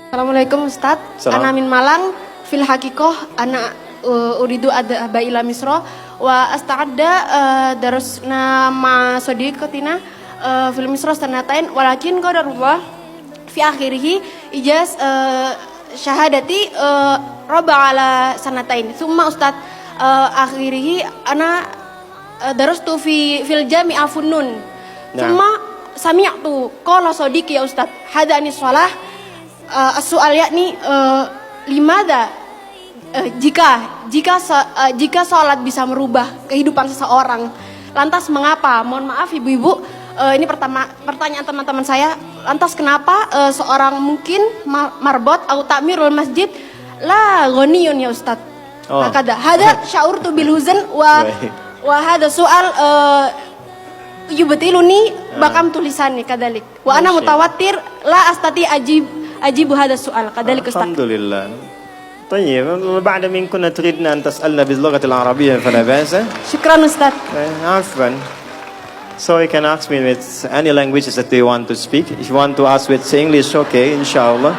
Assalamualaikum Ustadz. Ana min Malang. Fil hakikoh ana uridu ada ila Misra wa asta'adda darusna ma sadiqatina fil Misra sanatain walakin qadarullah fi akhirih ijaz syahadati raba ala sanatain. Summa Ustadz akhirih ana darustu fil jami'a funnun. Summa sami'tu qala sadiqi ya Ustadz hada anis shalah as-su'al yakni limada jika sholat bisa merubah kehidupan seseorang, lantas mengapa? Mohon maaf ibu-ibu, ini pertanyaan teman-teman saya. Lantas kenapa seorang mungkin marbot atau takmirul masjid la ghaniyun ya Ustadz? Hakada hada sya'urtu bil huzn wa hada soal yubatiluni bakam tulisannya kadalik wa ana mutawatir la astati ajibu hada soal kadalik Ustadz. Alhamdulillah. طيب بعد من كنا تريدنا أن تسألنا باللغة العربية فلا بأس. شكرا أستاذ. عفوا. So you can ask me with any languages that you want to speak. If you want to ask with English, okay, inshallah.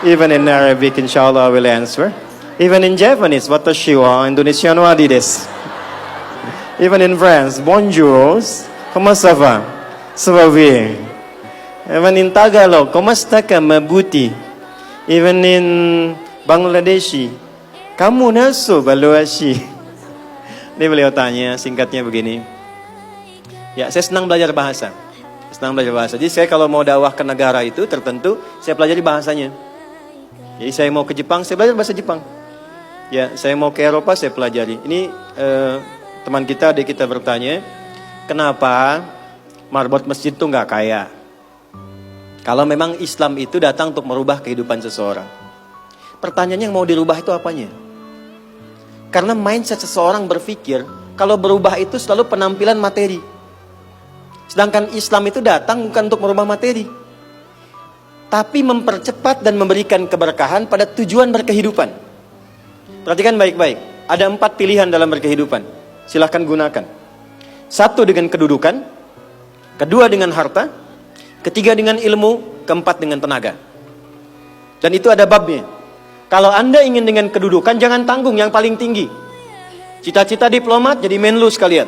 Even in Arabic, inshallah, I will answer. Even in Japanese, watashi wa Indonesian wa desu. Even in France, bonjour, comment ça va? Ça va bien. Even in Tagalog, komasta ka mabuti. Even in Bangladeshi, kamu naso baluashi. Ini beliau tanya, singkatnya begini. Ya, saya senang belajar bahasa. Jadi saya kalau mau dakwah ke negara itu tertentu, saya pelajari bahasanya. Jadi saya mau ke Jepang, saya belajar bahasa Jepang. Ya, saya mau ke Eropa, saya pelajari. Ini teman kita, adik kita bertanya, kenapa marbot masjid itu nggak kaya? Kalau memang Islam itu datang untuk merubah kehidupan seseorang. Pertanyaannya yang mau dirubah itu apanya? Karena mindset seseorang berpikir kalau berubah itu selalu penampilan materi. Sedangkan Islam itu datang bukan untuk merubah materi, tapi mempercepat dan memberikan keberkahan pada tujuan berkehidupan. Perhatikan baik-baik. Ada 4 pilihan dalam berkehidupan. Silahkan gunakan. 1 dengan kedudukan, 2 dengan harta, 3 dengan ilmu, 4 dengan tenaga. Dan itu ada babnya. Kalau Anda ingin dengan kedudukan, jangan tanggung yang paling tinggi. Cita-cita diplomat jadi menlu sekalian.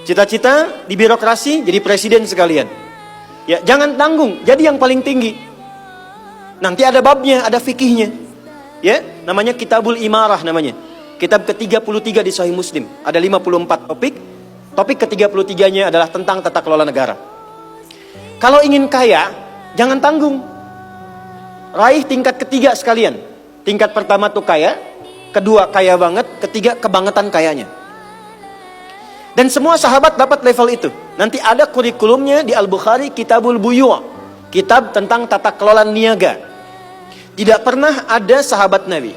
Cita-cita di birokrasi jadi presiden sekalian. Ya, jangan tanggung, jadi yang paling tinggi. Nanti ada babnya, ada fikihnya. Ya, namanya Kitabul Imarah namanya. Kitab ke-33 di Sahih Muslim. Ada 54 topik. Topik ke-33-nya adalah tentang tata kelola negara. Kalau ingin kaya, jangan tanggung. Raih tingkat ketiga sekalian. Tingkat pertama tuh kaya, kedua kaya banget, ketiga kebangetan kayanya. Dan semua sahabat dapat level itu. Nanti ada kurikulumnya di Al-Bukhari, Kitabul Buyu', kitab tentang tata kelola niaga. Tidak pernah ada sahabat Nabi,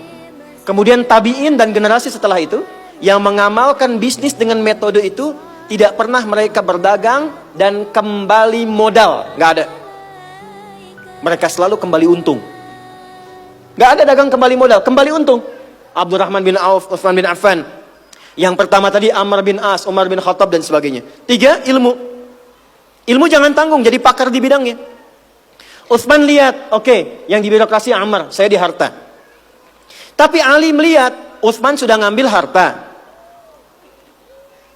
kemudian tabi'in dan generasi setelah itu yang mengamalkan bisnis dengan metode itu. Tidak pernah mereka berdagang dan kembali modal, nggak ada. Mereka selalu kembali untung. Nggak ada dagang kembali modal, kembali untung. Abdurrahman bin Auf, Utsman bin Affan. Yang pertama tadi Amr bin As, Umar bin Khattab dan sebagainya. 3, ilmu. Ilmu jangan tanggung, jadi pakar di bidangnya. Utsman lihat, oke, yang di birokrasi Amr, saya di harta. Tapi Ali melihat, Utsman sudah ngambil harta.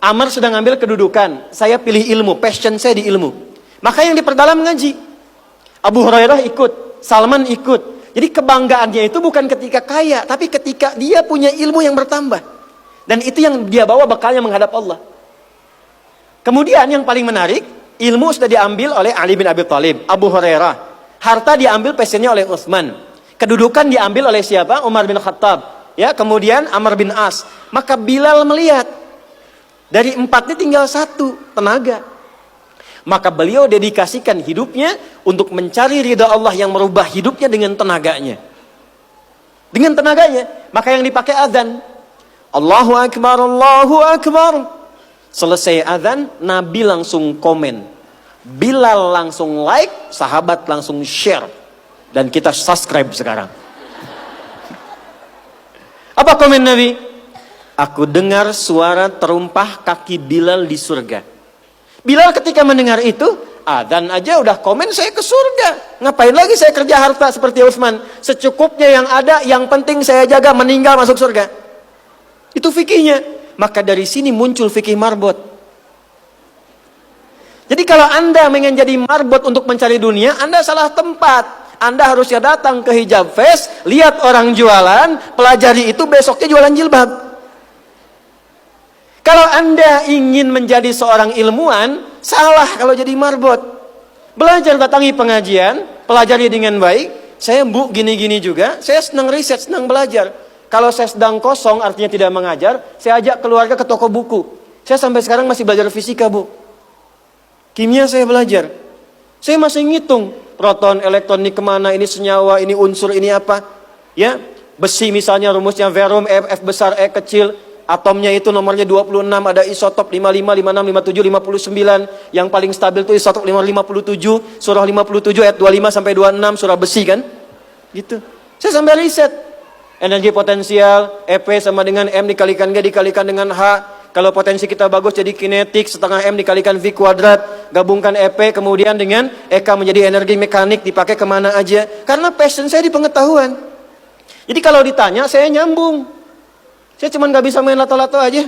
Amr sudah ngambil kedudukan, saya pilih ilmu, passion saya di ilmu. Maka yang diperdalam ngaji. Abu Hurairah ikut, Salman ikut. Jadi kebanggaannya itu bukan ketika kaya, tapi ketika dia punya ilmu yang bertambah. Dan itu yang dia bawa bekalnya menghadap Allah. Kemudian yang paling menarik, ilmu sudah diambil oleh Ali bin Abi Thalib, Abu Hurairah. Harta diambil passionnya oleh Utsman. Kedudukan diambil oleh siapa? Umar bin Khattab. Ya, kemudian Amr bin As. Maka Bilal melihat, dari 4 ini tinggal 1, tenaga. Maka beliau dedikasikan hidupnya untuk mencari ridha Allah yang merubah hidupnya dengan tenaganya. Dengan tenaganya. Maka yang dipakai azan. Allahu Akbar, Allahu Akbar. Selesai azan, Nabi langsung komen. Bilal langsung like, sahabat langsung share. Dan kita subscribe sekarang. Apa komen Nabi? Aku dengar suara terumpah kaki Bilal di surga. Bilal ketika mendengar itu, Adzan aja udah komen saya ke surga. Ngapain lagi saya kerja harta seperti Utsman? Secukupnya yang ada, yang penting saya jaga, meninggal masuk surga. Itu fikihnya. Maka dari sini muncul fikih marbot. Jadi kalau Anda ingin jadi marbot untuk mencari dunia, Anda salah tempat. Anda harusnya datang ke Hijab Fest, lihat orang jualan, pelajari itu, besoknya jualan jilbab. Kalau Anda ingin menjadi seorang ilmuwan, salah kalau jadi marbot. Belajar, datangi pengajian, pelajari dengan baik. Saya gini-gini juga, saya senang riset, senang belajar. Kalau saya sedang kosong, artinya tidak mengajar, saya ajak keluarga ke toko buku. Saya sampai sekarang masih belajar fisika, Bu. Kimia saya belajar. Saya masih ngitung proton, elektron, ini kemana, ini senyawa, ini unsur, ini apa. Ya, besi misalnya rumusnya verum, F besar, E kecil. Atomnya itu nomornya 26, ada isotop 55, 56, 57, 59. Yang paling stabil itu isotop 57, surah 57 ayat 25 sampai 26, surah besi kan? Gitu. Saya sampai riset. Energi potensial, EP sama dengan M dikalikan G dikalikan dengan H. Kalau potensi kita bagus jadi kinetik, setengah M dikalikan V kuadrat. Gabungkan EP kemudian dengan EK menjadi energi mekanik, dipakai kemana aja. Karena passion saya di pengetahuan. Jadi kalau ditanya, saya nyambung. Saya cuma nggak bisa main lato-lato aja.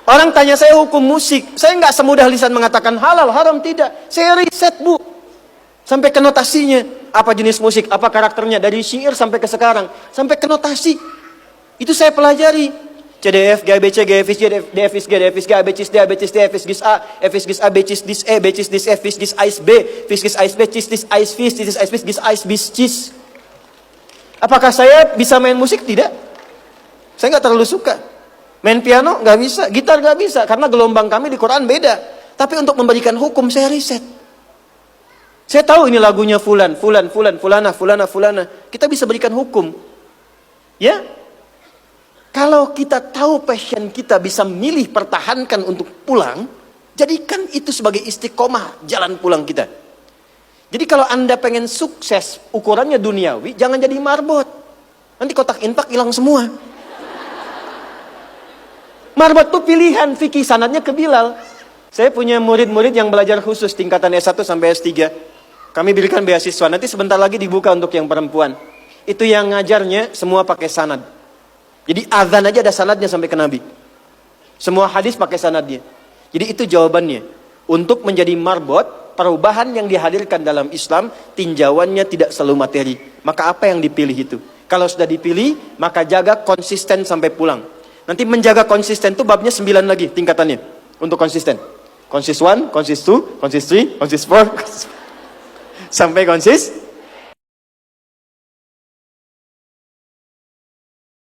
Orang tanya saya hukum musik. Saya nggak semudah lisan mengatakan halal, haram, tidak. Saya riset, Bu. Sampai ke notasinya. Apa jenis musik, apa karakternya. Dari syair sampai ke sekarang. Sampai ke notasi. Itu saya pelajari. CDF, GABC, GFIS, DFIS, G, DFIS, G, ABCIS, D, ABCIS, D, FIS, GIS A, FIS, GIS A, BCIS, DIS E, BCIS, DIS F, FIS, GIS AIS B, FIS, GIS AIS B, CIS, DIS AIS FIS, CIS, AIS FIS, GIS AIS BIS, CIS. Apakah saya bisa main musik? Tidak. Saya nggak terlalu suka. Main piano nggak bisa, gitar nggak bisa, karena gelombang kami di Quran beda. Tapi untuk memberikan hukum saya riset. Saya tahu ini lagunya fulan, fulana. Kita bisa berikan hukum. Ya? Kalau kita tahu passion kita bisa milih pertahankan untuk pulang, jadikan itu sebagai istiqomah jalan pulang kita. Jadi kalau Anda pengen sukses, ukurannya duniawi, jangan jadi marbot. Nanti kotak infak hilang semua. Marbot itu pilihan, fikih sanadnya ke Bilal. Saya punya murid-murid yang belajar khusus tingkatan S1 sampai S3. Kami berikan beasiswa, nanti sebentar lagi dibuka untuk yang perempuan. Itu yang ngajarnya semua pakai sanad. Jadi azan aja ada sanadnya sampai ke Nabi. Semua hadis pakai sanadnya. Jadi itu jawabannya. Untuk menjadi marbot, perubahan yang dihadirkan dalam Islam, tinjauannya tidak selalu materi. Maka apa yang dipilih itu? Kalau sudah dipilih, maka jaga konsisten sampai pulang. Nanti menjaga konsisten itu babnya 9 lagi tingkatannya. Untuk konsisten. Konsis 1, konsis 2, konsis 3, konsis 4. Sampai konsis